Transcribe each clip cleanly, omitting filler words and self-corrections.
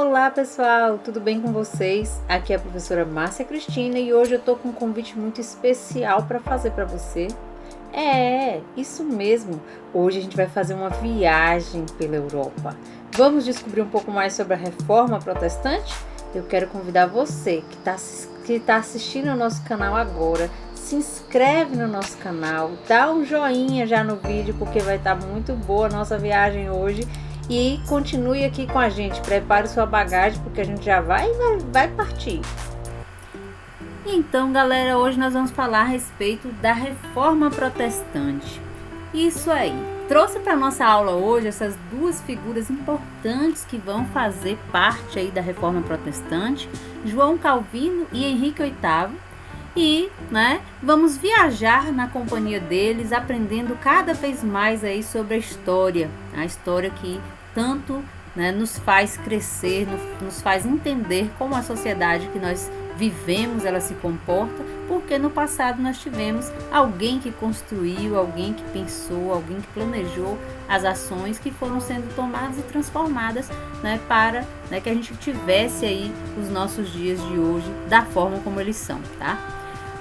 Olá pessoal, tudo bem com vocês? Aqui é a professora Márcia Cristina e hoje eu tô com um convite muito especial para fazer para você. Isso mesmo, hoje a gente vai fazer uma viagem pela Europa. Vamos descobrir um pouco mais sobre a Reforma Protestante? Eu quero convidar você que tá assistindo ao nosso canal agora, se inscreve no nosso canal, dá um joinha já no vídeo porque vai estar muito boa a nossa viagem hoje. E continue aqui com a gente, prepare sua bagagem porque a gente já vai partir. Então galera, hoje nós vamos falar a respeito da Reforma Protestante. Isso aí, trouxe para nossa aula hoje essas duas figuras importantes que vão fazer parte aí da Reforma Protestante, João Calvino e Henrique VIII. E, vamos viajar na companhia deles, aprendendo cada vez mais aí sobre a história que tanto nos faz crescer, nos faz entender como a sociedade que nós vivemos, ela se comporta, porque no passado nós tivemos alguém que construiu, alguém que pensou, alguém que planejou as ações que foram sendo tomadas e transformadas para que a gente tivesse aí os nossos dias de hoje da forma como eles são, tá?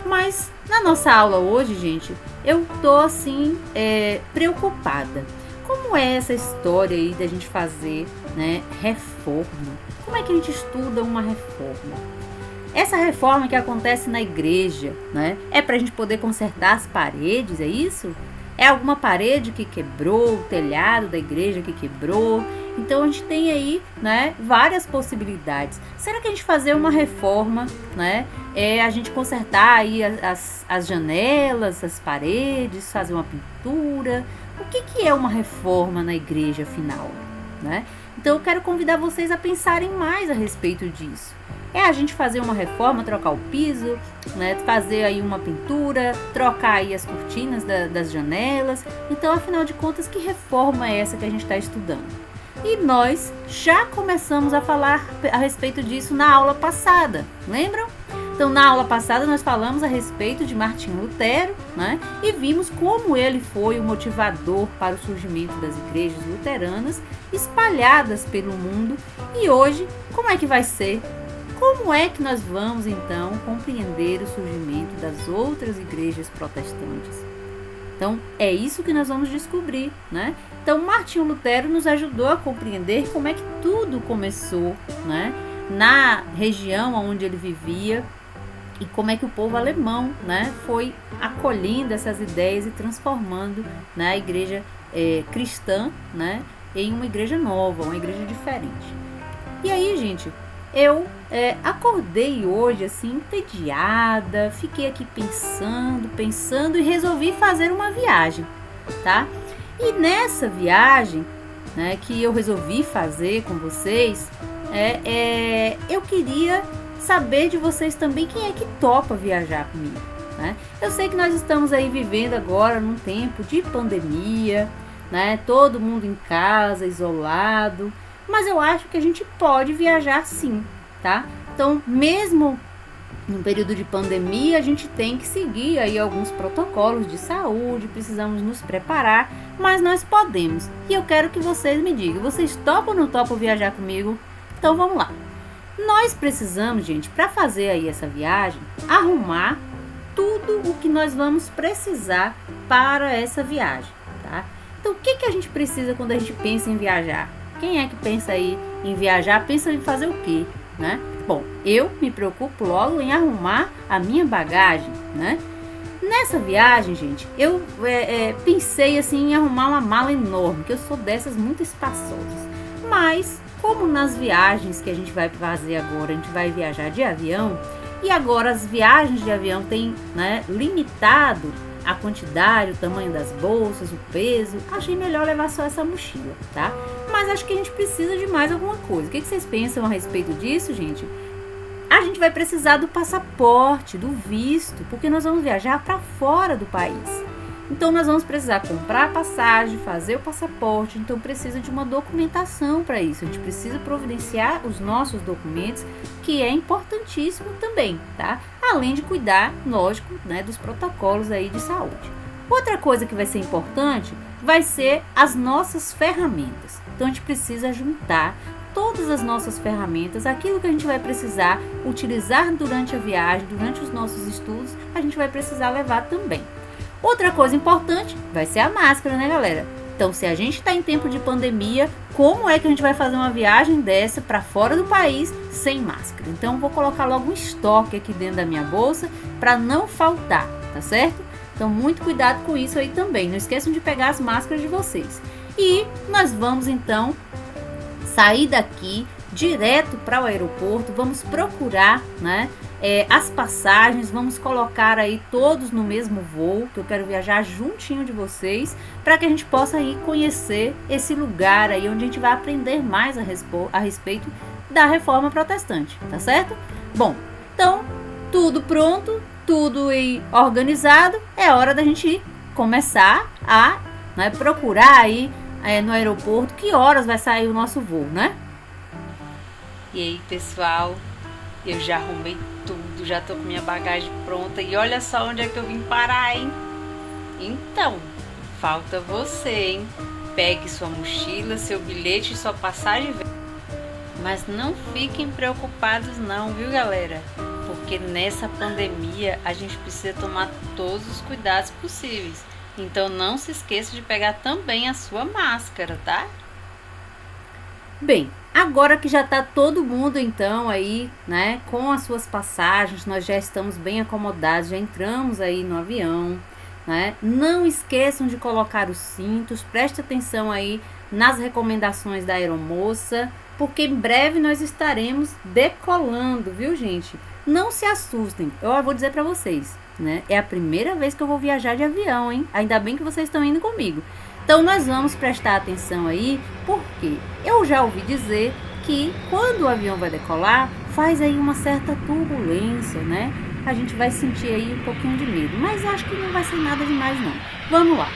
Mas na nossa aula hoje, gente, eu tô assim preocupada. Como é essa história aí da gente fazer reforma? Como é que a gente estuda uma reforma? Essa reforma que acontece na igreja, é para a gente poder consertar as paredes, é isso? É alguma parede que quebrou, o telhado da igreja que quebrou? Então a gente tem aí várias possibilidades. Será que a gente fazer uma reforma é a gente consertar aí as janelas, as paredes, fazer uma pintura? O que é uma reforma na igreja afinal? Então eu quero convidar vocês a pensarem mais a respeito disso. É a gente fazer uma reforma, trocar o piso, fazer aí uma pintura, trocar aí as cortinas das janelas. Então, afinal de contas, que reforma é essa que a gente está estudando? E nós já começamos a falar a respeito disso na aula passada, lembram? Então, na aula passada nós falamos a respeito de Martinho Lutero, e vimos como ele foi o motivador para o surgimento das igrejas luteranas espalhadas pelo mundo. E hoje, como é que vai ser? Como é que nós vamos, então, compreender o surgimento das outras igrejas protestantes? Então, é isso que nós vamos descobrir, Então, Martinho Lutero nos ajudou a compreender como é que tudo começou, na região onde ele vivia e como é que o povo alemão, foi acolhendo essas ideias e transformando a igreja cristã, em uma igreja nova, uma igreja diferente. E aí, gente, eu acordei hoje assim entediada, fiquei aqui pensando e resolvi fazer uma viagem, tá? E nessa viagem que eu resolvi fazer com vocês, eu queria saber de vocês também quem é que topa viajar comigo, Eu sei que nós estamos aí vivendo agora num tempo de pandemia, todo mundo em casa, isolado, mas eu acho que a gente pode viajar sim, tá? Então, mesmo no período de pandemia, a gente tem que seguir aí alguns protocolos de saúde, precisamos nos preparar, mas nós podemos. E eu quero que vocês me digam, vocês topam ou não topam viajar comigo? Então, vamos lá. Nós precisamos, gente, para fazer aí essa viagem, arrumar tudo o que nós vamos precisar para essa viagem, tá? Então, o que a gente precisa quando a gente pensa em viajar? Quem é que pensa aí em viajar, pensa em fazer o quê, Bom, eu me preocupo logo em arrumar a minha bagagem, Nessa viagem, gente, eu pensei assim em arrumar uma mala enorme, que eu sou dessas muito espaçosas. Mas, como nas viagens que a gente vai fazer agora, a gente vai viajar de avião, e agora as viagens de avião têm limitado a quantidade, o tamanho das bolsas, o peso, achei melhor levar só essa mochila, tá? Mas acho que a gente precisa de mais alguma coisa. O que vocês pensam a respeito disso, gente? A gente vai precisar do passaporte, do visto, porque nós vamos viajar para fora do país. Então, nós vamos precisar comprar a passagem, fazer o passaporte, então precisa de uma documentação para isso. A gente precisa providenciar os nossos documentos, que é importantíssimo também, tá? Além de cuidar, lógico, dos protocolos aí de saúde. Outra coisa que vai ser importante vai ser as nossas ferramentas. Então, a gente precisa juntar todas as nossas ferramentas, aquilo que a gente vai precisar utilizar durante a viagem, durante os nossos estudos, a gente vai precisar levar também. Outra coisa importante vai ser a máscara, né, galera? Então, se a gente está em tempo de pandemia, como é que a gente vai fazer uma viagem dessa para fora do país sem máscara? Então, vou colocar logo um estoque aqui dentro da minha bolsa para não faltar, tá certo? Então, muito cuidado com isso aí também. Não esqueçam de pegar as máscaras de vocês. E nós vamos, então, sair daqui direto para o aeroporto. Vamos procurar, né, as passagens. Vamos colocar aí todos no mesmo voo, que eu quero viajar juntinho de vocês, para que a gente possa ir conhecer esse lugar aí, onde a gente vai aprender mais a respeito da Reforma Protestante, tá certo? Bom, então, tudo pronto, tudo aí organizado, é hora da gente começar a, né, procurar aí no aeroporto que horas vai sair o nosso voo, né? E aí, pessoal, eu já arrumei tudo, já tô com minha bagagem pronta e olha só onde é que eu vim parar, hein? Então, falta você, hein? Pegue sua mochila, seu bilhete e sua passagem. Mas não fiquem preocupados não, viu, galera? Porque nessa pandemia a gente precisa tomar todos os cuidados possíveis. Então não se esqueça de pegar também a sua máscara, tá? Bem, agora que já tá todo mundo então aí, né, com as suas passagens, nós já estamos bem acomodados, já entramos aí no avião, né? Não esqueçam de colocar os cintos, preste atenção aí nas recomendações da aeromoça, porque em breve nós estaremos decolando, viu, gente? Não se assustem, eu vou dizer para vocês, né? É a primeira vez que eu vou viajar de avião, hein? Ainda bem que vocês estão indo comigo. Então nós vamos prestar atenção aí, porque eu já ouvi dizer que quando o avião vai decolar, faz aí uma certa turbulência, né? A gente vai sentir aí um pouquinho de medo, mas acho que não vai ser nada demais não. Vamos lá.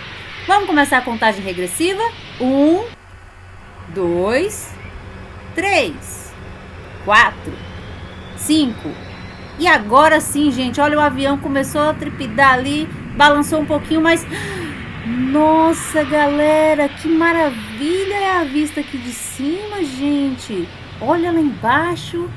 Vamos começar a contagem regressiva? 1, 2, 3, 4, 5. E agora sim, gente, olha, o avião começou a trepidar ali, balançou um pouquinho, mas... Nossa, galera, que maravilha é a vista aqui de cima, gente. Olha lá embaixo,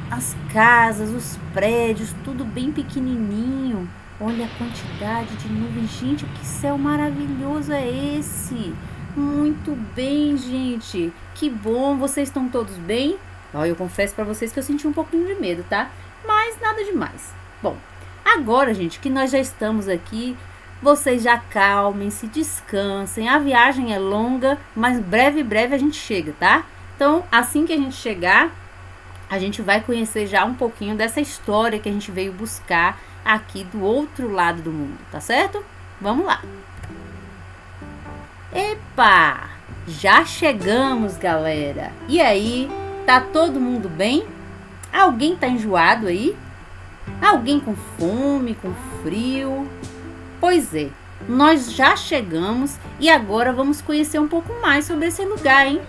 as casas, os prédios, tudo bem pequenininho. Olha a quantidade de nuvens, gente, que céu maravilhoso é esse? Muito bem, gente, que bom, vocês estão todos bem? Ó, eu confesso para vocês que eu senti um pouquinho de medo, tá? Mas nada demais. Bom, agora, gente, que nós já estamos aqui, vocês já acalmem-se, descansem. A viagem é longa, mas breve a gente chega, tá? Então, assim que a gente chegar, a gente vai conhecer já um pouquinho dessa história que a gente veio buscar aqui do outro lado do mundo, tá certo? Vamos lá. Epa! Já chegamos, galera. E aí, tá todo mundo bem? Alguém tá enjoado aí? Alguém com fome, com frio? Pois é, nós já chegamos e agora vamos conhecer um pouco mais sobre esse lugar, hein?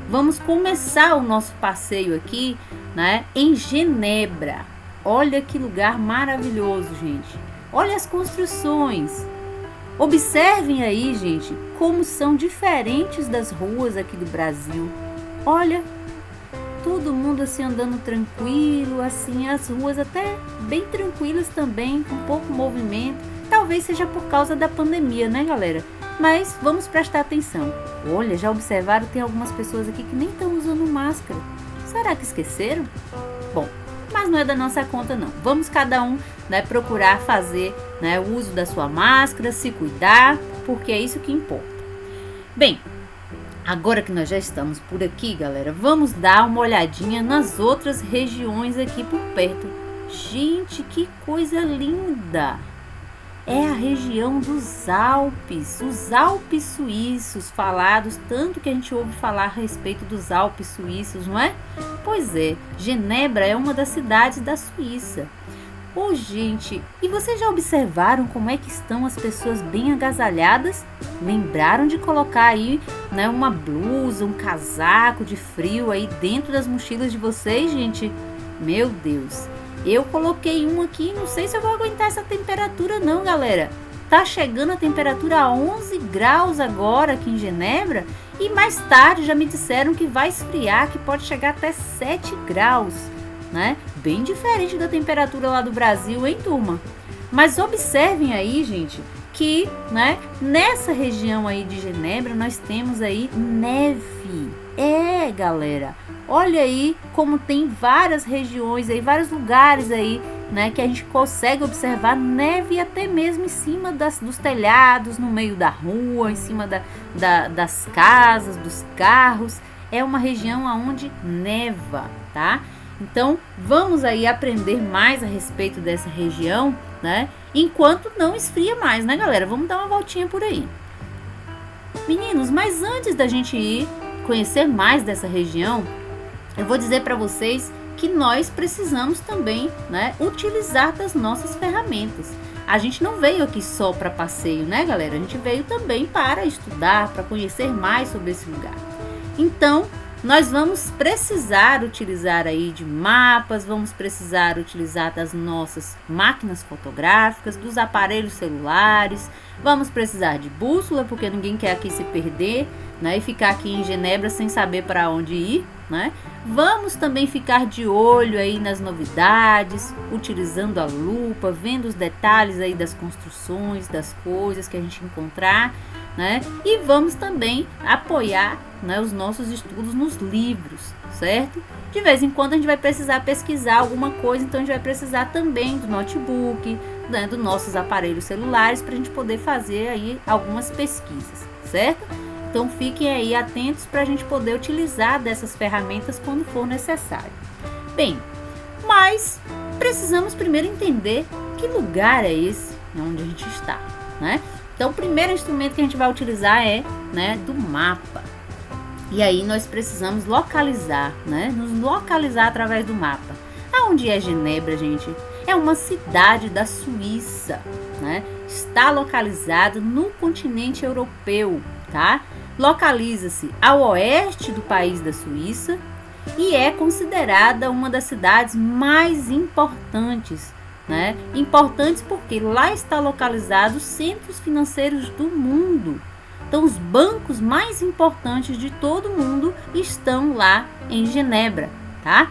Vamos começar o nosso passeio aqui, né, em Genebra. Olha que lugar maravilhoso, gente. Olha as construções. Observem aí, gente, como são diferentes das ruas aqui do Brasil. Olha, todo mundo assim andando tranquilo, assim, as ruas até bem tranquilas também, com pouco movimento. Talvez seja por causa da pandemia, né, galera? Mas vamos prestar atenção. Olha, já observaram? Tem algumas pessoas aqui que nem estão usando máscara. Será que esqueceram? Bom, mas não é da nossa conta, não. Vamos cada um, né, procurar fazer, né, o uso da sua máscara, se cuidar, porque é isso que importa. Bem, agora que nós já estamos por aqui, galera, vamos dar uma olhadinha nas outras regiões aqui por perto. Gente, que coisa linda! É a região dos Alpes, os Alpes suíços, falados, tanto que a gente ouve falar a respeito dos Alpes suíços, não é? Pois é, Genebra é uma das cidades da Suíça. Ô, gente, e vocês já observaram como é que estão as pessoas bem agasalhadas? Lembraram de colocar aí, né, uma blusa, um casaco de frio aí dentro das mochilas de vocês, gente? Meu Deus! Eu coloquei um aqui, não sei se eu vou aguentar essa temperatura não, galera. tá chegando a temperatura a 11 graus agora aqui em Genebra, e mais tarde já me disseram que vai esfriar, que pode chegar até 7 graus, né? Bem diferente da temperatura lá do Brasil, hein, turma? Mas observem aí, gente, que, né, nessa região aí de Genebra nós temos aí neve. Galera, olha aí como tem várias regiões aí, vários lugares aí, né, que a gente consegue observar neve até mesmo em cima dos telhados, no meio da rua, em cima das casas, dos carros. É uma região onde neva, tá? Então, vamos aí aprender mais a respeito dessa região, né? Enquanto não esfria mais, né, galera? Vamos dar uma voltinha por aí. Meninos, mas antes da gente ir conhecer mais dessa região, eu vou dizer para vocês que nós precisamos também, né, utilizar das nossas ferramentas. A gente não veio aqui só para passeio, né, galera? A gente veio também para estudar, para conhecer mais sobre esse lugar. Então, nós vamos precisar utilizar aí de mapas, vamos precisar utilizar das nossas máquinas fotográficas, dos aparelhos celulares, vamos precisar de bússola, porque ninguém quer aqui se perder, né, e ficar aqui em Genebra sem saber para onde ir, né? Vamos também ficar de olho aí nas novidades, utilizando a lupa, vendo os detalhes aí das construções, das coisas que a gente encontrar, né? E vamos também apoiar, né, os nossos estudos nos livros, certo? De vez em quando a gente vai precisar pesquisar alguma coisa, então a gente vai precisar também do notebook, né, dos nossos aparelhos celulares para a gente poder fazer aí algumas pesquisas, certo? Então fiquem aí atentos para a gente poder utilizar dessas ferramentas quando for necessário. Bem, mas precisamos primeiro entender que lugar é esse onde a gente está, né? Então o primeiro instrumento que a gente vai utilizar é, né, do mapa. E aí nós precisamos localizar, né? Nos localizar através do mapa. Aonde é Genebra, gente? É uma cidade da Suíça, né? Está localizado no continente europeu, tá? Localiza-se ao oeste do país da Suíça e é considerada uma das cidades mais importantes, né? Importantes porque lá está localizado os centros financeiros do mundo. Então, os bancos mais importantes de todo o mundo estão lá em Genebra, tá?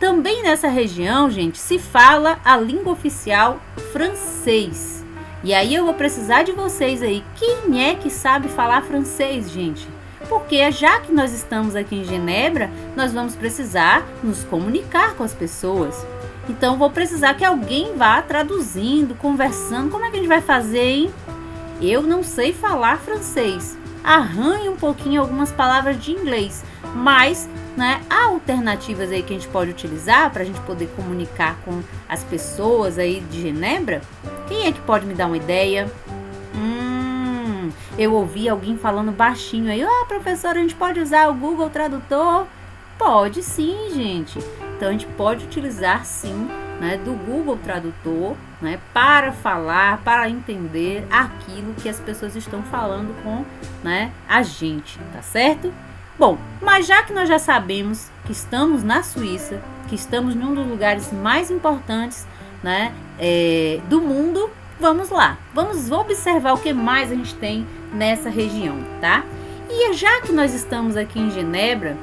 Também nessa região, gente, se fala a língua oficial francês. E aí eu vou precisar de vocês aí. Quem é que sabe falar francês, gente? Porque já que nós estamos aqui em Genebra, nós vamos precisar nos comunicar com as pessoas. Então, vou precisar que alguém vá traduzindo, conversando. Como é que a gente vai fazer, hein? Eu não sei falar francês. Arranhe um pouquinho algumas palavras de inglês. Mas, né, há alternativas aí que a gente pode utilizar para a gente poder comunicar com as pessoas aí de Genebra. Quem é que pode me dar uma ideia? Eu ouvi alguém falando baixinho aí. Professora, a gente pode usar o Google Tradutor? Pode sim, gente. Então a gente pode utilizar sim, né, do Google Tradutor, né, para falar, para entender aquilo que as pessoas estão falando com, né, a gente, tá certo? Bom, mas já que nós já sabemos que estamos na Suíça, que estamos em um dos lugares mais importantes, né, do mundo, vamos lá. Vamos observar o que mais a gente tem nessa região, tá? E já que nós estamos aqui em Genebra,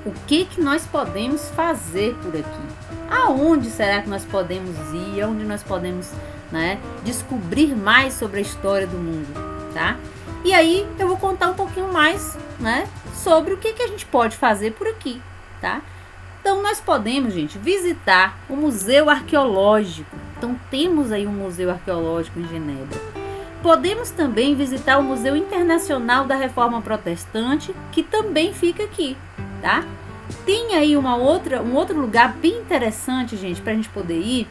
o que nós podemos fazer por aqui? Aonde será que nós podemos ir? Aonde nós podemos, né, descobrir mais sobre a história do mundo, tá? E aí eu vou contar um pouquinho mais, né, sobre o que a gente pode fazer por aqui, tá? Então nós podemos, gente, visitar o Museu Arqueológico. Então temos aí um Museu Arqueológico em Genebra. Podemos também visitar o Museu Internacional da Reforma Protestante, que também fica aqui, tá? Tem aí um outro lugar bem interessante, gente, para a gente poder ir,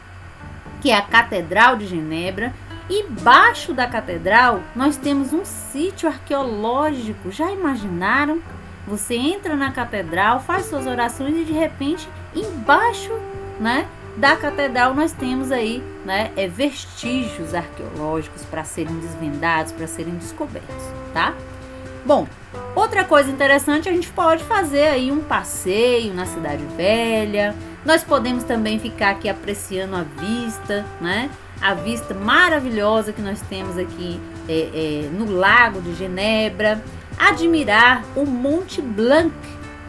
que é a Catedral de Genebra. E embaixo da catedral nós temos um sítio arqueológico. Já imaginaram? Você entra na catedral, faz suas orações e de repente embaixo, né, da catedral nós temos aí, né, vestígios arqueológicos para serem desvendados, para serem descobertos, tá? Bom, outra coisa interessante, a gente pode fazer aí um passeio na Cidade Velha. Nós podemos também ficar aqui apreciando a vista, né, a vista maravilhosa que nós temos aqui no Lago de Genebra, admirar o Monte Blanc,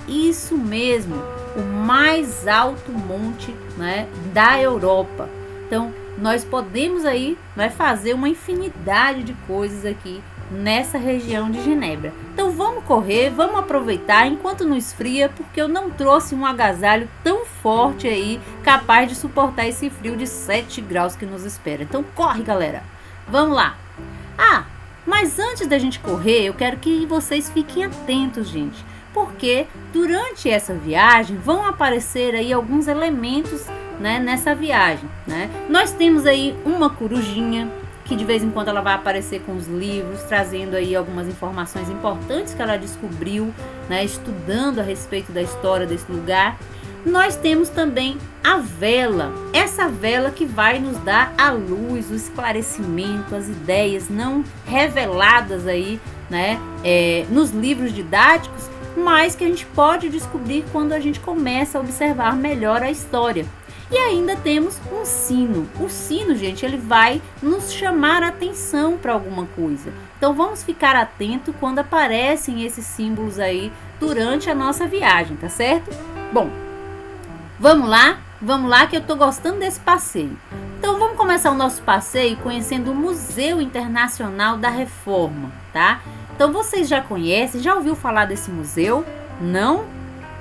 isso mesmo, o mais alto monte, né, da Europa. Então, nós podemos aí, fazer uma infinidade de coisas aqui nessa região de Genebra. Então vamos correr, vamos aproveitar enquanto não esfria, porque eu não trouxe um agasalho tão forte aí, capaz de suportar esse frio de 7 graus que nos espera. Então corre, galera, vamos lá. Mas antes da gente correr, eu quero que vocês fiquem atentos, gente, porque durante essa viagem vão aparecer aí alguns elementos, né, nessa viagem, né? Nós temos aí uma corujinha, que de vez em quando ela vai aparecer com os livros, trazendo aí algumas informações importantes que ela descobriu, né, estudando a respeito da história desse lugar. Nós temos também a vela, essa vela que vai nos dar a luz, o esclarecimento, as ideias não reveladas aí, né, nos livros didáticos, mas que a gente pode descobrir quando a gente começa a observar melhor a história. E ainda temos um sino. O sino, gente, ele vai nos chamar a atenção para alguma coisa. Então vamos ficar atento quando aparecem esses símbolos aí durante a nossa viagem, tá certo? Bom, vamos lá que eu tô gostando desse passeio. Então vamos começar o nosso passeio conhecendo o Museu Internacional da Reforma, tá? Então vocês já conhecem, já ouviu falar desse museu? Não?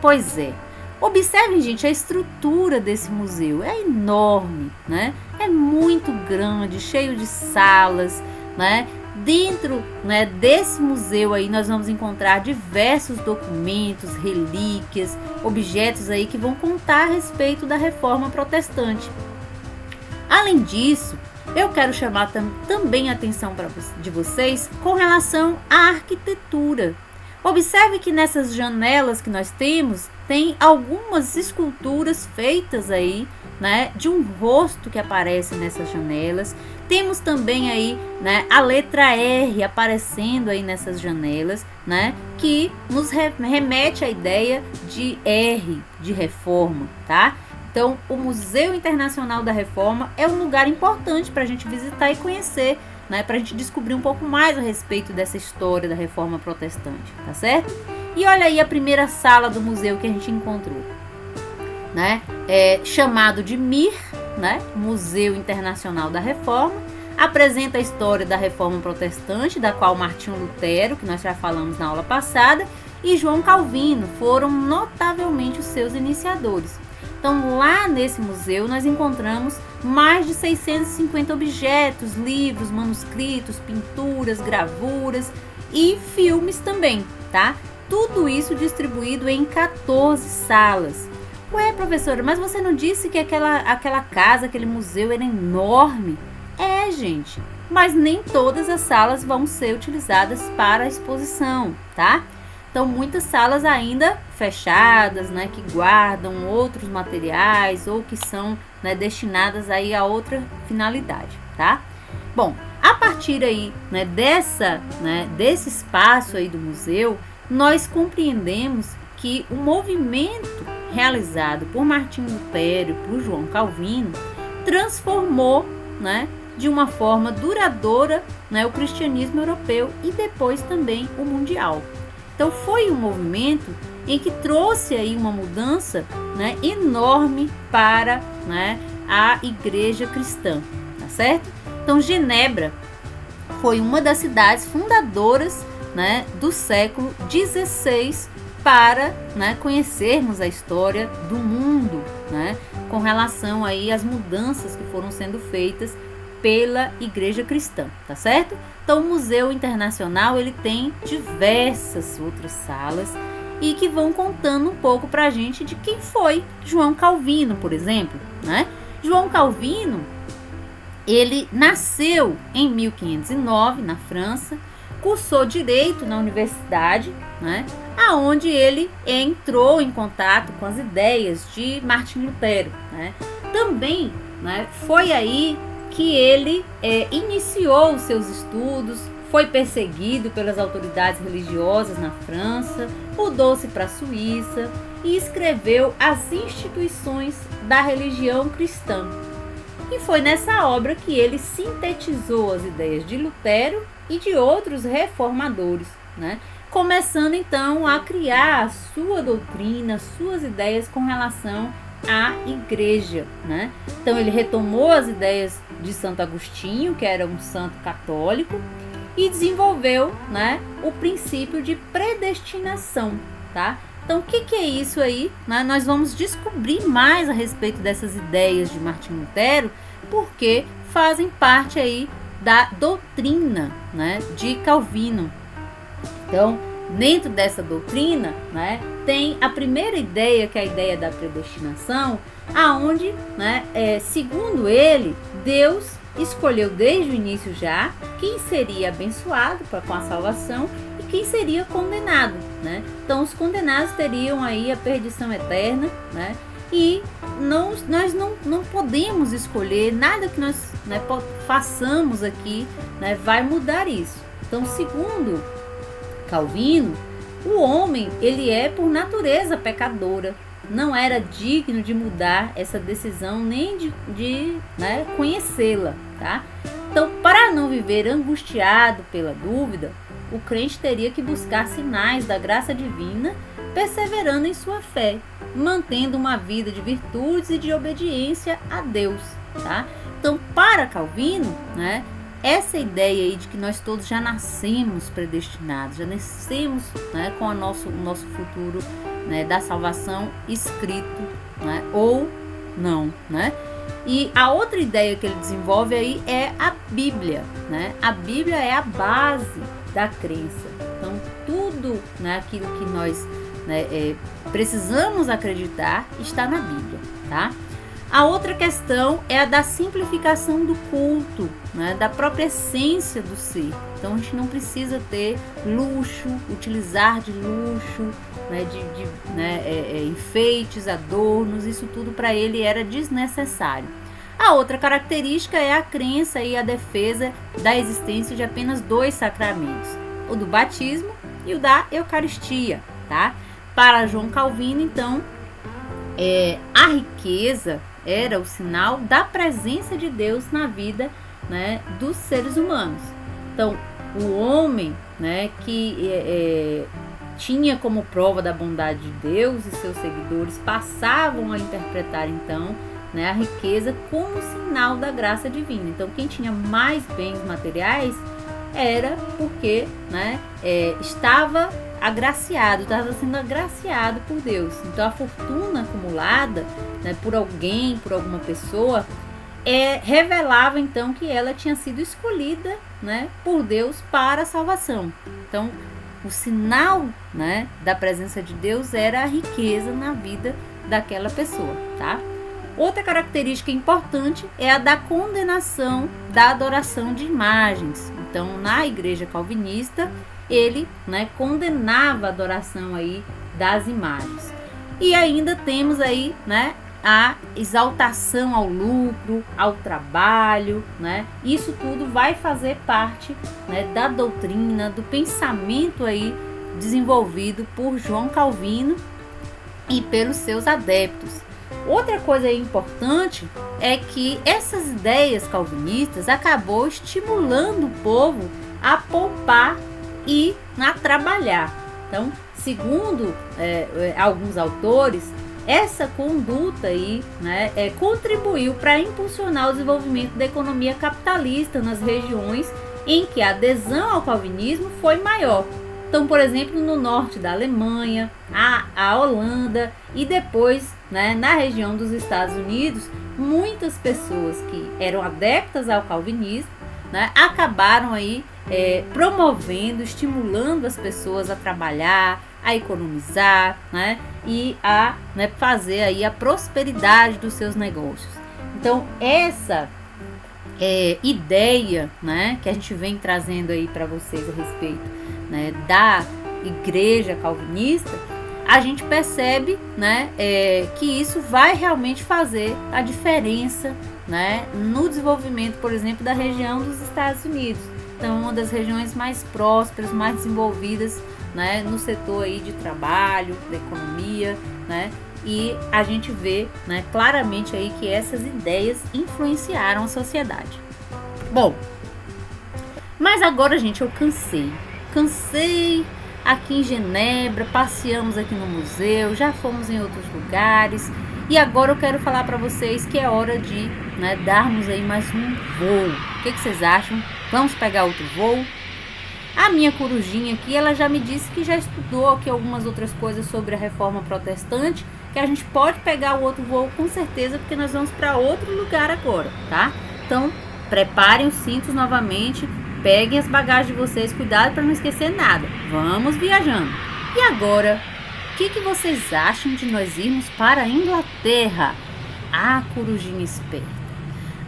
Pois é. Observem, gente, a estrutura desse museu. É enorme, né? É muito grande, cheio de salas, né? Dentro, né, desse museu aí nós vamos encontrar diversos documentos, relíquias, objetos aí que vão contar a respeito da Reforma Protestante. Além disso, eu quero chamar também a atenção de vocês com relação à arquitetura. Observe que nessas janelas que nós temos, tem algumas esculturas feitas aí, né, de um rosto que aparece nessas janelas. Temos também aí, né, a letra R aparecendo aí nessas janelas, né, que nos remete à ideia de R, de reforma, tá? Então, o Museu Internacional da Reforma é um lugar importante para a gente visitar e conhecer, né, para a gente descobrir um pouco mais a respeito dessa história da Reforma Protestante, tá certo? E olha aí a primeira sala do museu que a gente encontrou, né? É chamado de MIR, né? Museu Internacional da Reforma. Apresenta a história da Reforma Protestante, da qual Martinho Lutero, que nós já falamos na aula passada, e João Calvino foram notavelmente os seus iniciadores. Então, lá nesse museu, nós encontramos mais de 650 objetos, livros, manuscritos, pinturas, gravuras e filmes também, tá? Tudo isso distribuído em 14 salas. Ué, professora, mas você não disse que aquela casa, aquele museu era enorme? É, gente, mas nem todas as salas vão ser utilizadas para a exposição, tá? Então, muitas salas ainda fechadas, né, que guardam outros materiais ou que são, né, destinadas aí a outra finalidade, tá? Bom, a partir aí, né, desse espaço aí do museu, nós compreendemos que o movimento realizado por Martinho Lutero e por João Calvino transformou, né, de uma forma duradoura, né, o cristianismo europeu e depois também o mundial. Então foi um movimento em que trouxe aí uma mudança, né, enorme para, né, a igreja cristã, tá certo? Então Genebra foi uma das cidades fundadoras, né, do século XVI para, né, conhecermos a história do mundo, né, com relação aí às mudanças que foram sendo feitas pela igreja cristã, tá certo? Então o Museu Internacional ele tem diversas outras salas e que vão contando um pouco pra gente de quem foi João Calvino, por exemplo, né? João Calvino, ele nasceu em 1509 na França, cursou Direito na universidade, né? Aonde ele entrou em contato com as ideias de Martinho Lutero, né? Também, né, foi aí que ele iniciou os seus estudos, foi perseguido pelas autoridades religiosas na França, mudou-se para a Suíça e escreveu as instituições da religião cristã. E foi nessa obra que ele sintetizou as ideias de Lutero e de outros reformadores, né? Começando então a criar a sua doutrina, suas ideias com relação à igreja, né? Então ele retomou as ideias de Santo Agostinho, que era um santo católico, e desenvolveu, né, o princípio de predestinação, tá? Então o que é isso aí? Né? Nós vamos descobrir mais a respeito dessas ideias de Martinho Lutero, porque fazem parte aí da doutrina, né, de Calvino. Então, dentro dessa doutrina, né, tem a primeira ideia, que é a ideia da predestinação, aonde, né, segundo ele, Deus escolheu desde o início já quem seria abençoado com a salvação e quem seria condenado, né? Então, os condenados teriam aí a perdição eterna, né? E nós não podemos escolher, nada que nós, né, façamos aqui, né, vai mudar isso. Então, segundo Calvino, o homem, ele é por natureza pecadora, não era digno de mudar essa decisão nem de né, conhecê-la, tá? Então, para não viver angustiado pela dúvida, o crente teria que buscar sinais da graça divina, perseverando em sua fé, mantendo uma vida de virtudes e de obediência a Deus, tá? Então, para Calvino, né, essa ideia aí de que nós todos já nascemos predestinados, já nascemos, né, com o nosso futuro, né, da salvação escrito, né, ou não, né? E a outra ideia que ele desenvolve aí é a Bíblia, né? A Bíblia é a base da crença. Então, tudo, né, aquilo que nós, né, precisamos acreditar está na Bíblia, tá? A outra questão é a da simplificação do culto, né, da própria essência do ser. Então a gente não precisa ter luxo, utilizar de luxo, né, de enfeites, adornos, isso tudo para ele era desnecessário. A outra característica é a crença e a defesa da existência de apenas 2 sacramentos, o do batismo e o da Eucaristia, tá? Para João Calvino, então, a riqueza era o sinal da presença de Deus na vida, né, dos seres humanos. Então, o homem, né, que tinha como prova da bondade de Deus e seus seguidores passavam a interpretar, então, né, a riqueza como sinal da graça divina. Então, quem tinha mais bens materiais era porque, né, estava agraciado, estava sendo agraciado por Deus. Então a fortuna acumulada, né, por alguém, por alguma pessoa, revelava então que ela tinha sido escolhida, né, por Deus para a salvação. Então o sinal, né, da presença de Deus era a riqueza na vida daquela pessoa, tá? Outra característica importante é a da condenação da adoração de imagens. Então, na igreja calvinista, ele, né, condenava a adoração aí das imagens. E ainda temos aí, né, a exaltação ao lucro, ao trabalho, né? Isso tudo vai fazer parte, né, da doutrina, do pensamento aí desenvolvido por João Calvino e pelos seus adeptos. Outra coisa importante é que essas ideias calvinistas acabou estimulando o povo a poupar e a trabalhar. Então, segundo alguns autores, essa conduta aí, né, contribuiu para impulsionar o desenvolvimento da economia capitalista nas regiões em que a adesão ao calvinismo foi maior. Então, por exemplo, no norte da Alemanha, a Holanda e depois, né, na região dos Estados Unidos, muitas pessoas que eram adeptas ao calvinismo, né, acabaram aí promovendo, estimulando as pessoas a trabalhar, a economizar, né, e a, né, fazer aí a prosperidade dos seus negócios. Então, essa ideia, né, que a gente vem trazendo aí para vocês a respeito, né, da igreja calvinista, a gente percebe, né, que isso vai realmente fazer a diferença, né, no desenvolvimento, por exemplo, da região dos Estados Unidos. Então, uma das regiões mais prósperas, mais desenvolvidas, né, no setor aí de trabalho, da economia, né, e a gente vê, né, claramente aí que essas ideias influenciaram a sociedade. Bom, mas agora, gente, eu cansei aqui em Genebra, passeamos aqui no museu, já fomos em outros lugares, e agora eu quero falar para vocês que é hora de, né, darmos aí mais um voo. O que vocês acham? Vamos pegar outro voo? A minha corujinha aqui, ela já me disse que já estudou aqui algumas outras coisas sobre a Reforma Protestante, que a gente pode pegar o outro voo com certeza, porque nós vamos para outro lugar agora, tá? Então, preparem os cintos novamente, peguem as bagagens de vocês, cuidado para não esquecer nada. Vamos viajando. E agora, o que vocês acham de nós irmos para a Inglaterra? Ah, corujinha esperta.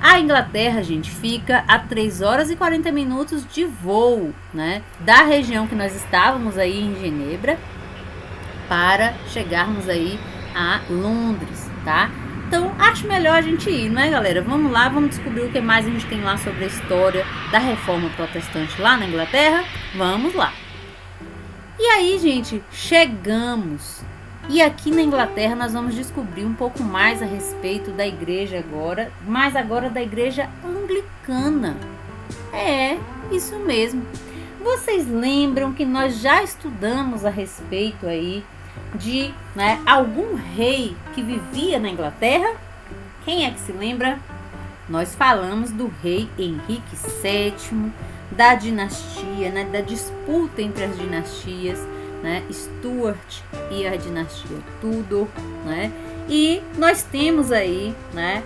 A Inglaterra, gente, fica a 3 horas e 40 minutos de voo, né, da região que nós estávamos aí em Genebra, para chegarmos aí a Londres, tá? Então, acho melhor a gente ir, né, galera? Vamos lá, vamos descobrir o que mais a gente tem lá sobre a história da Reforma Protestante lá na Inglaterra. Vamos lá. E aí, gente, chegamos. E aqui na Inglaterra nós vamos descobrir um pouco mais a respeito da igreja agora, mas agora da igreja anglicana. É, isso mesmo. Vocês lembram que nós já estudamos a respeito aí de, né, algum rei que vivia na Inglaterra? Quem é que se lembra? Nós falamos do rei Henrique VII, da dinastia, né, da disputa entre as dinastias, né, Stuart e a dinastia Tudor, né? E nós temos aí, né,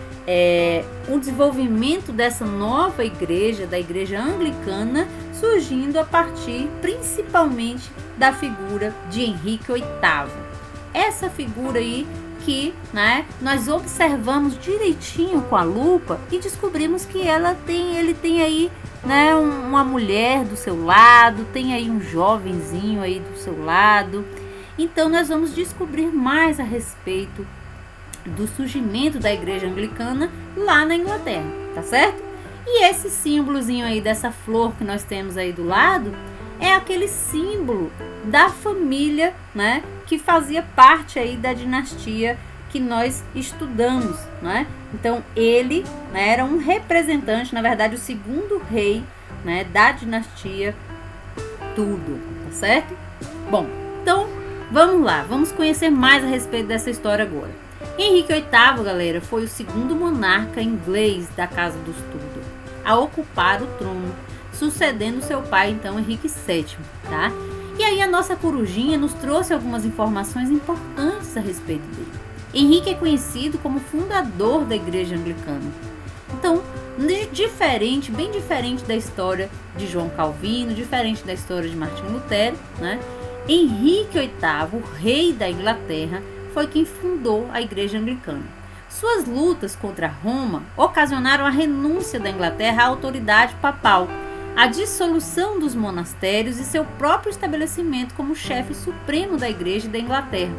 um desenvolvimento dessa nova igreja, da igreja anglicana, surgindo a partir principalmente da figura de Henrique VIII. Essa figura aí que, né, nós observamos direitinho com a lupa e descobrimos que ele tem aí, né, uma mulher do seu lado, tem aí um jovenzinho aí do seu lado. Então nós vamos descobrir mais a respeito do surgimento da igreja anglicana lá na Inglaterra, tá certo? E esse símbolozinho aí dessa flor que nós temos aí do lado é aquele símbolo da família, né, que fazia parte aí da dinastia que nós estudamos, né? Então ele, né, era um representante, na verdade o segundo rei, né, da dinastia Tudor, tá certo? Bom, então vamos lá, vamos conhecer mais a respeito dessa história agora. Henrique VIII, galera, foi o segundo monarca inglês da casa dos Tudor a ocupar o trono, sucedendo seu pai, então, Henrique VII, tá? E aí a nossa corujinha nos trouxe algumas informações importantes a respeito dele. Henrique é conhecido como fundador da igreja anglicana. Então, diferente, bem diferente da história de João Calvino, diferente da história de Martim Lutero, né? Henrique VIII, o rei da Inglaterra, foi quem fundou a igreja anglicana. Suas lutas contra Roma ocasionaram a renúncia da Inglaterra à autoridade papal, a dissolução dos monastérios e seu próprio estabelecimento como chefe supremo da igreja da Inglaterra.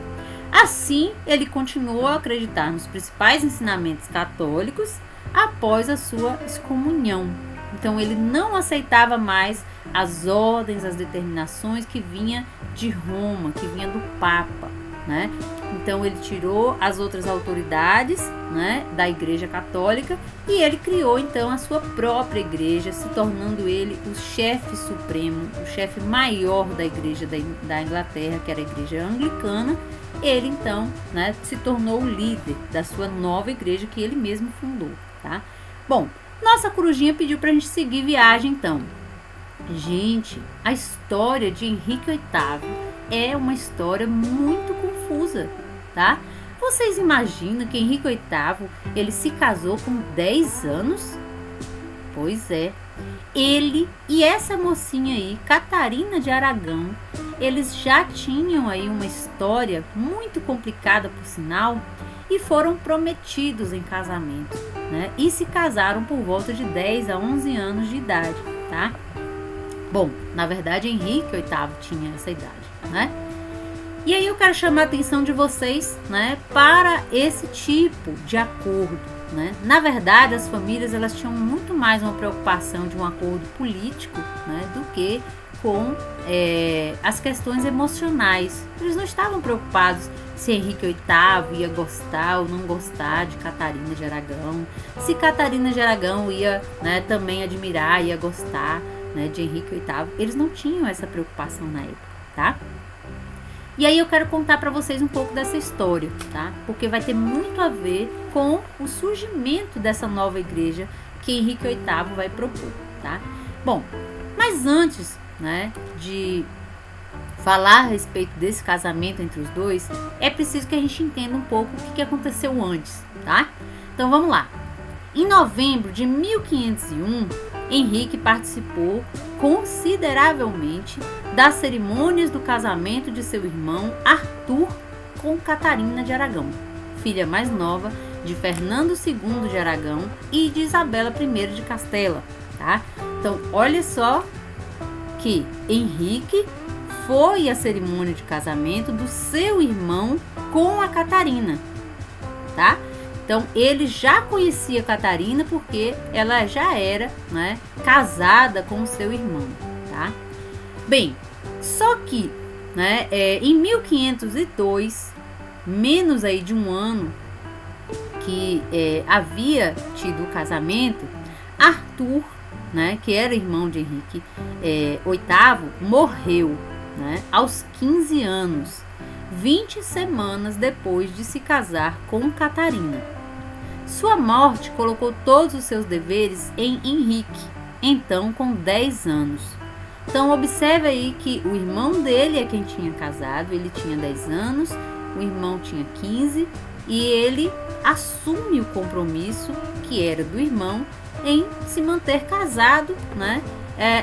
Assim, ele continuou a acreditar nos principais ensinamentos católicos após a sua excomunhão. Então, ele não aceitava mais as ordens, as determinações que vinha de Roma, que vinha do Papa, né? Então, ele tirou as outras autoridades, né, da Igreja Católica e ele criou, então, a sua própria igreja, se tornando ele o chefe supremo, o chefe maior da igreja da Inglaterra, que era a igreja anglicana. Ele, então, né, se tornou o líder da sua nova igreja que ele mesmo fundou, tá? Bom, nossa corujinha pediu pra gente seguir viagem, então. Gente, a história de Henrique VIII é uma história muito confusa, tá? Vocês imaginam que Henrique VIII, ele se casou com 10 anos? Pois é. Ele e essa mocinha aí, Catarina de Aragão, eles já tinham aí uma história muito complicada, por sinal, e foram prometidos em casamento, né? E se casaram por volta de 10 a 11 anos de idade, tá? Bom, na verdade Henrique VIII tinha essa idade, né? E aí eu quero chamar a atenção de vocês, né, para esse tipo de acordo, né? Na verdade, as famílias, elas tinham muito mais uma preocupação de um acordo político, né, do que com as questões emocionais. Eles não estavam preocupados se Henrique VIII ia gostar ou não gostar de Catarina de Aragão, se Catarina de Aragão ia, né, também admirar, ia gostar, né, de Henrique VIII. Eles não tinham essa preocupação na época, tá? E aí eu quero contar para vocês um pouco dessa história, tá? Porque vai ter muito a ver com o surgimento dessa nova igreja que Henrique VIII vai propor, tá? Bom, mas antes, né, de falar a respeito desse casamento entre os dois, é preciso que a gente entenda um pouco o que aconteceu antes, tá? Então vamos lá. Em novembro de 1501, Henrique participou consideravelmente das cerimônias do casamento de seu irmão Arthur com Catarina de Aragão, filha mais nova de Fernando II de Aragão e de Isabela I de Castela, tá? Então, olha só que Henrique foi à cerimônia de casamento do seu irmão com a Catarina, tá? Então, ele já conhecia Catarina porque ela já era, né, casada com o seu irmão, tá? Bem, só que, né, em 1502, menos aí de um ano que havia tido o casamento, Arthur, né, que era irmão de Henrique VIII, morreu, né, aos 15 anos, 20 semanas depois de se casar com Catarina. Sua morte colocou todos os seus deveres em Henrique, então com 10 anos. Então observe aí que o irmão dele é quem tinha casado, ele tinha 10 anos, o irmão tinha 15 e ele assume o compromisso que era do irmão em se manter casado, né,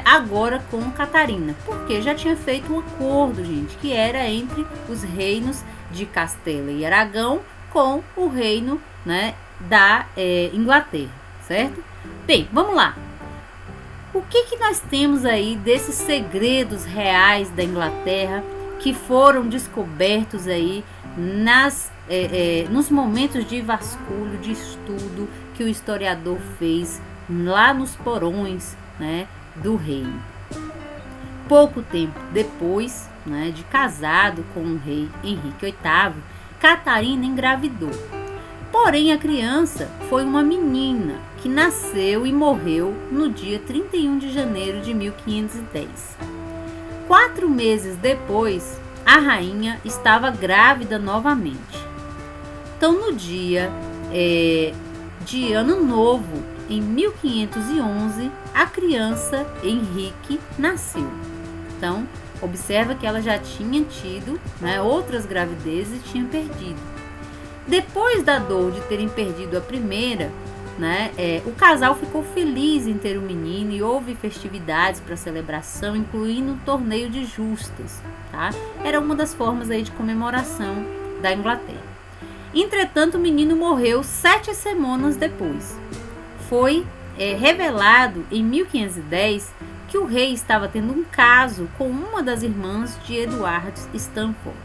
agora com Catarina, porque já tinha feito um acordo, gente, que era entre os reinos de Castela e Aragão com o reino, né, da Inglaterra, certo? Bem, vamos lá. O que nós temos aí desses segredos reais da Inglaterra que foram descobertos aí nos momentos de vasculho, de estudo que o historiador fez lá nos porões, né, do reino? Pouco tempo depois, né, de casado com o rei Henrique VIII, Catarina engravidou. Porém, a criança foi uma menina que nasceu e morreu no dia 31 de janeiro de 1510. 4 meses depois, a rainha estava grávida novamente. Então, no dia de Ano Novo, em 1511, a criança Henrique nasceu. Então, observa que ela já tinha tido, né, outras gravidezes e tinha perdido. Depois da dor de terem perdido a primeira, né, o casal ficou feliz em ter um menino e houve festividades para celebração, incluindo um torneio de justas, tá? Era uma das formas aí de comemoração da Inglaterra. Entretanto, o menino morreu 7 semanas depois. Foi revelado em 1510 que o rei estava tendo um caso com uma das irmãs de Edward Stanford,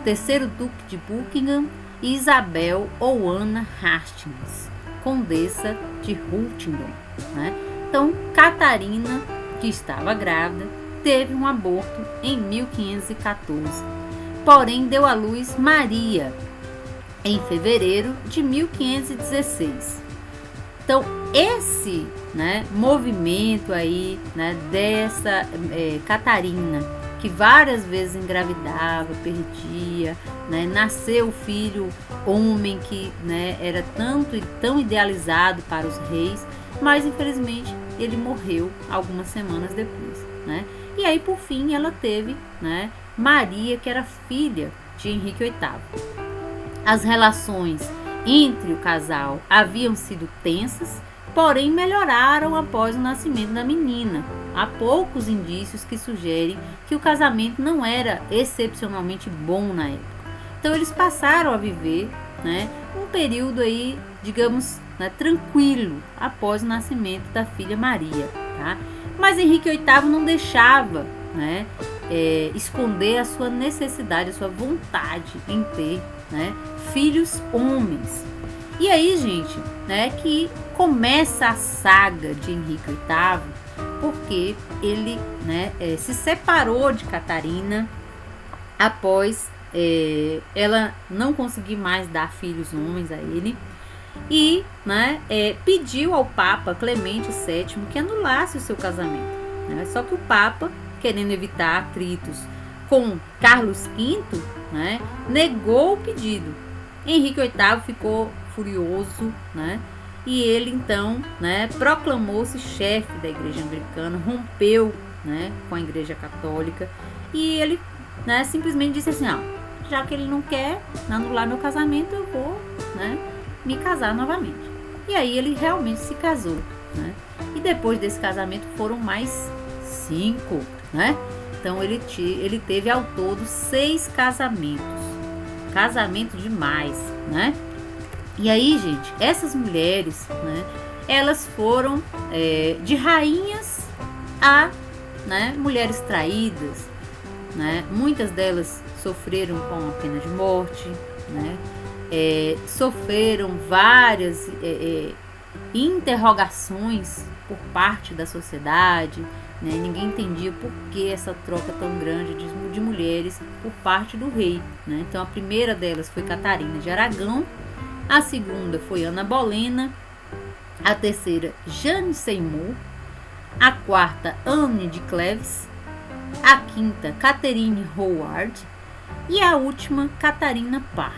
terceiro duque de Buckingham, e Isabel ou Ana Hastings, condessa de Huntingdon, né? Então, Catarina, que estava grávida, teve um aborto em 1514, porém deu à luz Maria em fevereiro de 1516. Então, esse, né, movimento aí, né, dessa Catarina, que várias vezes engravidava, perdia, né, nasceu o filho homem que, né, era tão idealizado para os reis, mas infelizmente ele morreu algumas semanas depois, né? E aí por fim ela teve, né, Maria, que era filha de Henrique VIII. As relações entre o casal haviam sido tensas, porém melhoraram após o nascimento da menina. Há poucos indícios que sugerem que o casamento não era excepcionalmente bom na época. Então eles passaram a viver, né, um período aí, digamos, né, tranquilo após o nascimento da filha Maria, tá? Mas Henrique VIII não deixava, né, esconder a sua necessidade, a sua vontade em ter, né, filhos homens. E aí, gente, né, que começa a saga de Henrique VIII, porque ele, né, se separou de Catarina após ela não conseguiu mais dar filhos homens a ele e, né, pediu ao Papa Clemente VII que anulasse o seu casamento, né? Só que o Papa, querendo evitar atritos com Carlos V, né, negou o pedido. Henrique VIII ficou furioso, né, e ele então, né, proclamou-se chefe da Igreja Anglicana, rompeu, né, com a Igreja Católica e ele, né, simplesmente disse assim: já que ele não quer anular meu casamento, eu vou, né, me casar novamente. E aí ele realmente se casou, né? E depois desse casamento foram mais 5, né? Então ele teve ao todo 6 casamentos. Casamento demais, né? E aí, gente, essas mulheres, né, elas foram de rainhas a, né, mulheres traídas, né? Muitas delas sofreram com a pena de morte, né? Sofreram várias interrogações por parte da sociedade, né? Ninguém entendia por que essa troca tão grande de mulheres por parte do rei, né? Então a primeira delas foi Catarina de Aragão, a segunda foi Ana Bolena, a terceira Jeanne Seymour, a quarta Anne de Cleves, a quinta Catherine Howard e a última Catarina Parr,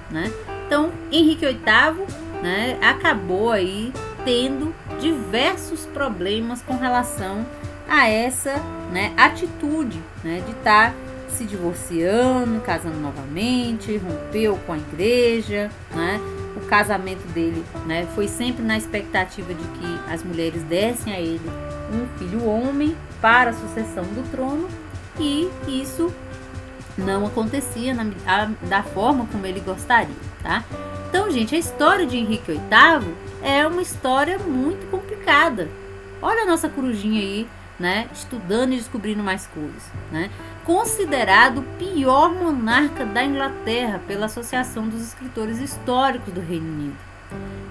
né? Então Henrique VIII, né, acabou aí tendo diversos problemas com relação a essa, né, atitude, né, de estar se divorciando, casando novamente, rompeu com a igreja, né? O casamento dele, né, foi sempre na expectativa de que as mulheres dessem a ele um filho homem para a sucessão do trono, e isso não acontecia da forma como ele gostaria, tá? Então, gente, a história de Henrique VIII é uma história muito complicada. Olha a nossa corujinha aí, né, estudando e descobrindo mais coisas, né? Considerado o pior monarca da Inglaterra pela Associação dos Escritores Históricos do Reino Unido.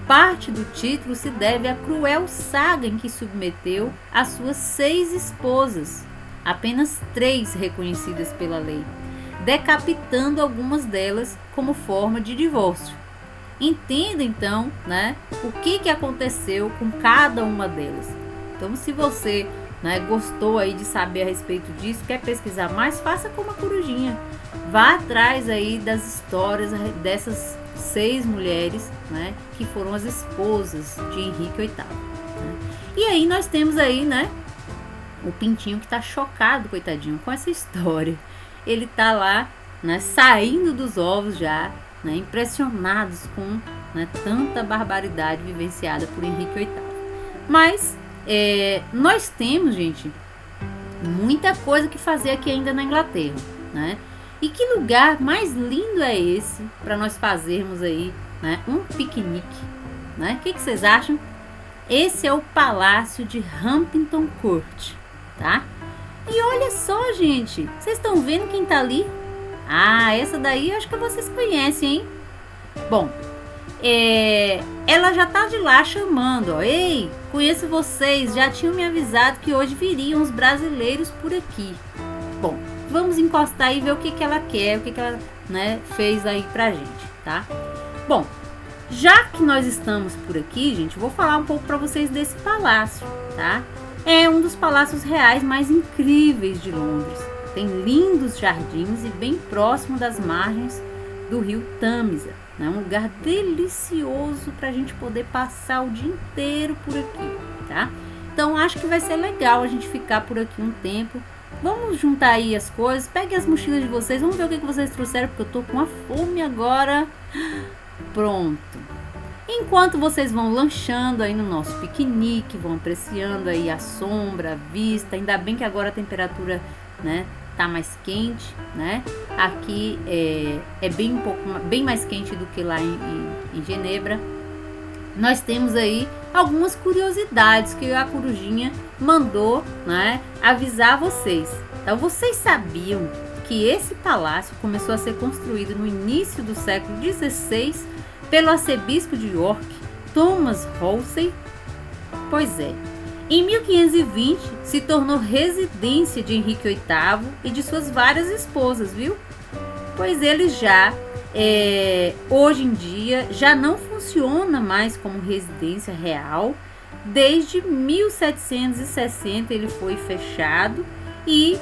Parte do título se deve à cruel saga em que submeteu as suas 6 esposas, apenas 3 reconhecidas pela lei, decapitando algumas delas como forma de divórcio. Entenda então, né, o que aconteceu com cada uma delas. Então, se você, né, gostou aí de saber a respeito disso, quer pesquisar mais, faça como a corujinha. Vá atrás aí das histórias dessas 6 mulheres, né, que foram as esposas de Henrique VIII. Né? E aí nós temos aí, né, o Pintinho que tá chocado, coitadinho, com essa história. Ele tá lá, né, saindo dos ovos já, né, impressionados com, né, tanta barbaridade vivenciada por Henrique VIII. Mas nós temos, gente, muita coisa que fazer aqui ainda na Inglaterra, né? E que lugar mais lindo é esse para nós fazermos aí, né, um piquenique, né? O que vocês acham? Esse é o Palácio de Hampton Court, tá? E olha só, gente, vocês estão vendo quem tá ali? Ah, essa daí eu acho que vocês conhecem, hein? Bom, ela já tá de lá chamando, ó. Ei, conheço vocês, já tinham me avisado que hoje viriam os brasileiros por aqui. Bom, vamos encostar e ver o que ela quer, o que ela, né, fez aí pra gente, tá? Bom, já que nós estamos por aqui, gente, vou falar um pouco pra vocês desse palácio, tá? É um dos palácios reais mais incríveis de Londres. Tem lindos jardins e bem próximo das margens do rio Tâmisa. É um lugar delicioso para a gente poder passar o dia inteiro por aqui, tá? Então acho que vai ser legal a gente ficar por aqui um tempo. Vamos juntar aí as coisas, peguem as mochilas de vocês, vamos ver o que vocês trouxeram, porque eu tô com uma fome agora. Pronto. Enquanto vocês vão lanchando aí no nosso piquenique, vão apreciando aí a sombra, a vista, ainda bem que agora a temperatura, né, tá mais quente, né? Aqui é bem mais quente do que lá em Genebra. Nós temos aí algumas curiosidades que a corujinha mandou, né, avisar vocês. Então, vocês sabiam que esse palácio começou a ser construído no início do século XVI pelo arcebispo de York, Thomas Wolsey? Pois é. Em 1520, se tornou residência de Henrique VIII e de suas várias esposas, viu? pois ele já, hoje em dia, já não funciona mais como residência real. Desde 1760 ele foi fechado e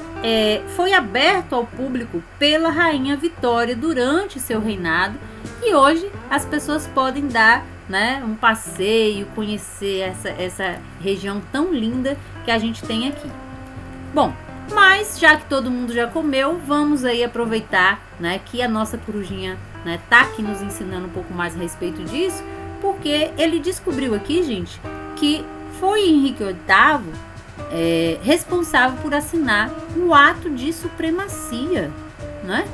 foi aberto ao público pela Rainha Vitória durante seu reinado, e hoje as pessoas podem dar, né, um passeio, conhecer essa região tão linda que a gente tem aqui. Bom, mas já que todo mundo já comeu, vamos aí aproveitar, né, que a nossa corujinha, né, tá aqui nos ensinando um pouco mais a respeito disso, porque ele descobriu aqui, gente, que foi Henrique VIII responsável por assinar o ato de supremacia, né?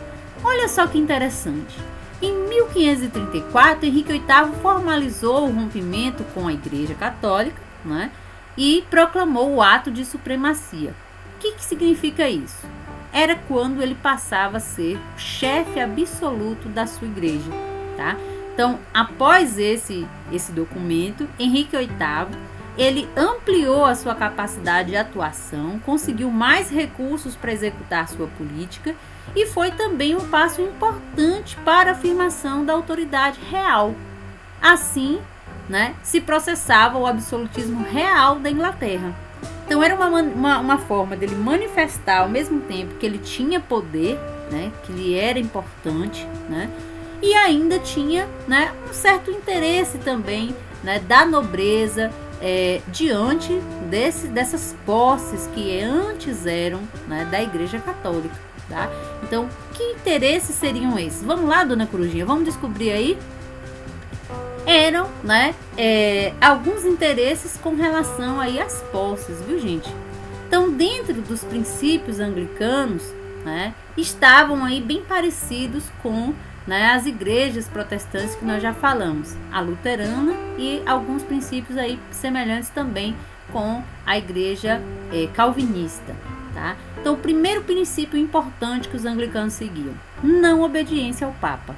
Olha só que interessante. Em 1534, Henrique VIII formalizou o rompimento com a Igreja Católica, né? E proclamou o ato de supremacia. O que significa isso? Era quando ele passava a ser o chefe absoluto da sua igreja, tá? Então, após esse documento, Henrique VIII ele ampliou a sua capacidade de atuação, conseguiu mais recursos para executar sua política e foi também um passo importante para a afirmação da autoridade real. Assim, né, se processava o absolutismo real da Inglaterra. Então era uma forma dele manifestar ao mesmo tempo que ele tinha poder, né, que ele era importante, né, e ainda tinha, né, um certo interesse também, né, da nobreza diante dessas posses que antes eram, né, da Igreja Católica, tá? Então, que interesses seriam esses? Vamos lá, dona Corujinha, vamos descobrir aí? Eram, né, alguns interesses com relação aí às posses, viu, gente? Então, dentro dos princípios anglicanos, né, estavam aí bem parecidos com, né, as igrejas protestantes que nós já falamos, a luterana e alguns princípios aí semelhantes também com a igreja calvinista, tá? Então, o primeiro princípio importante que os anglicanos seguiam: não obediência ao Papa.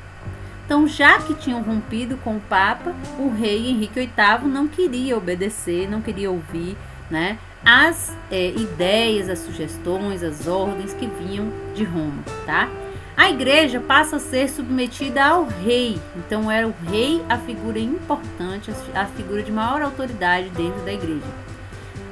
Então, já que tinham rompido com o Papa, o rei Henrique VIII não queria obedecer, não queria ouvir, né, as ideias, as sugestões, as ordens que vinham de Roma, tá? A igreja passa a ser submetida ao rei. Então era o rei a figura importante, a figura de maior autoridade dentro da igreja.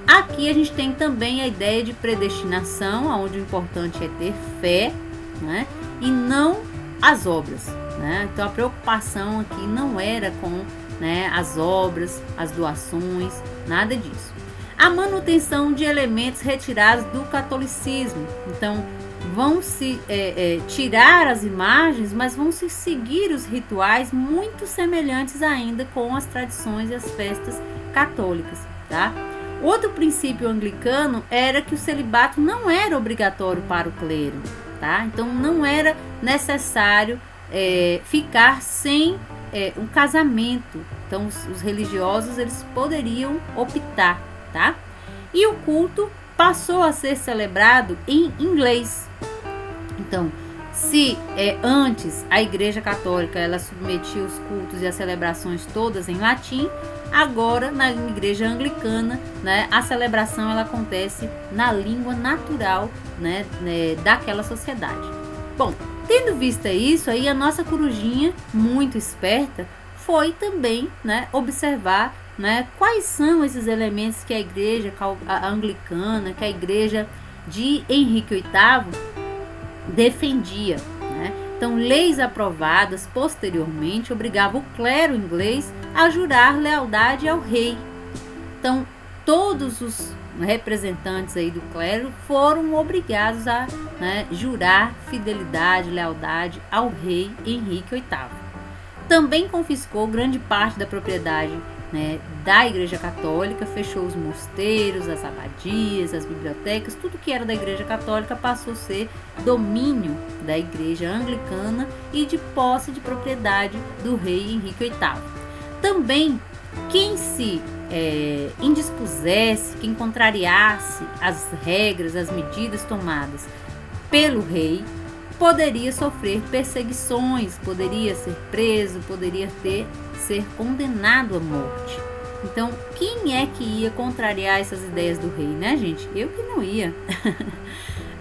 Aqui a gente tem também a ideia de predestinação, onde o importante é ter fé, né, e não as obras, né? Então a preocupação aqui não era com, né, as obras, as doações, nada disso. A manutenção de elementos retirados do catolicismo. Então vão se tirar as imagens, mas vão se seguir os rituais muito semelhantes ainda com as tradições e as festas católicas, tá? Outro princípio anglicano era que o celibato não era obrigatório para o clero, tá? Então não era necessário ficar sem um casamento. Então os religiosos eles poderiam optar, tá? E o culto passou a ser celebrado em inglês. Então, se antes a Igreja Católica ela submetia os cultos e as celebrações todas em latim, agora na Igreja Anglicana, né, a celebração ela acontece na língua natural, né, daquela sociedade. Bom, tendo visto isso, aí a nossa corujinha, muito esperta, foi também, né, observar, né, quais são esses elementos que a Igreja Anglicana, que a Igreja de Henrique VIII defendia, né? Então, leis aprovadas posteriormente obrigavam o clero inglês a jurar lealdade ao rei. Então, todos os representantes aí do clero foram obrigados a, né, jurar fidelidade, lealdade ao rei Henrique VIII. Também confiscou grande parte da propriedade, né, da Igreja Católica, fechou os mosteiros, as abadias, as bibliotecas, tudo que era da Igreja Católica passou a ser domínio da Igreja Anglicana e de posse de propriedade do rei Henrique VIII. Também, quem se indispusesse, quem contrariasse as regras, as medidas tomadas pelo rei, poderia sofrer perseguições, poderia ser preso, poderia ser condenado à morte. Então, quem é que ia contrariar essas ideias do rei, né, gente? Eu que não ia.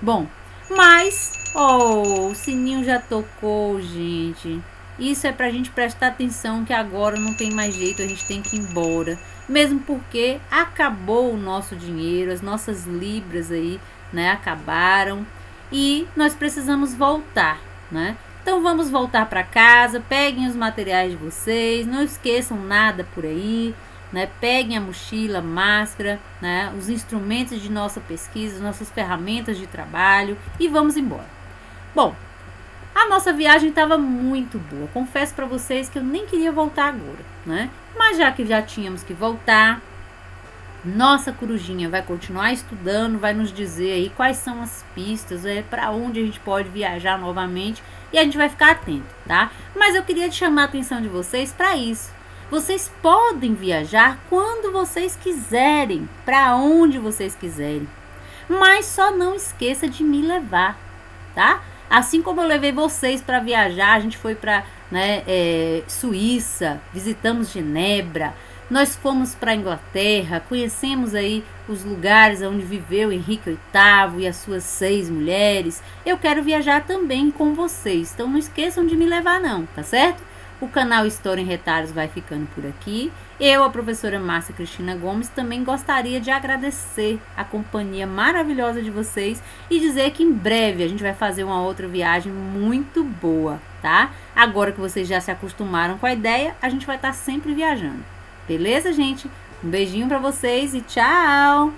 Bom, mas Oh, o sininho já tocou, gente. Isso é pra gente prestar atenção que agora não tem mais jeito, a gente tem que ir embora. Mesmo porque acabou o nosso dinheiro, as nossas libras aí, né, acabaram. E nós precisamos voltar, né? Então vamos voltar para casa, peguem os materiais de vocês, não esqueçam nada por aí, né? Peguem a mochila, máscara, né? Os instrumentos de nossa pesquisa, nossas ferramentas de trabalho e vamos embora. Bom, a nossa viagem estava muito boa. Confesso para vocês que eu nem queria voltar agora, né? Mas já que já tínhamos que voltar, nossa corujinha vai continuar estudando, vai nos dizer aí quais são as pistas, para onde a gente pode viajar novamente e a gente vai ficar atento, tá? Mas eu queria chamar a atenção de vocês para isso. Vocês podem viajar quando vocês quiserem, para onde vocês quiserem, mas só não esqueça de me levar, tá? Assim como eu levei vocês para viajar, a gente foi para, né, Suíça, visitamos Genebra, nós fomos para a Inglaterra, conhecemos aí os lugares onde viveu Henrique VIII e as suas 6 mulheres. Eu quero viajar também com vocês, então não esqueçam de me levar não, tá certo? O canal História em Retalhos vai ficando por aqui. Eu, a professora Márcia Cristina Gomes, também gostaria de agradecer a companhia maravilhosa de vocês e dizer que em breve a gente vai fazer uma outra viagem muito boa, tá? Agora que vocês já se acostumaram com a ideia, a gente vai estar sempre viajando. Beleza, gente? Um beijinho para vocês e tchau!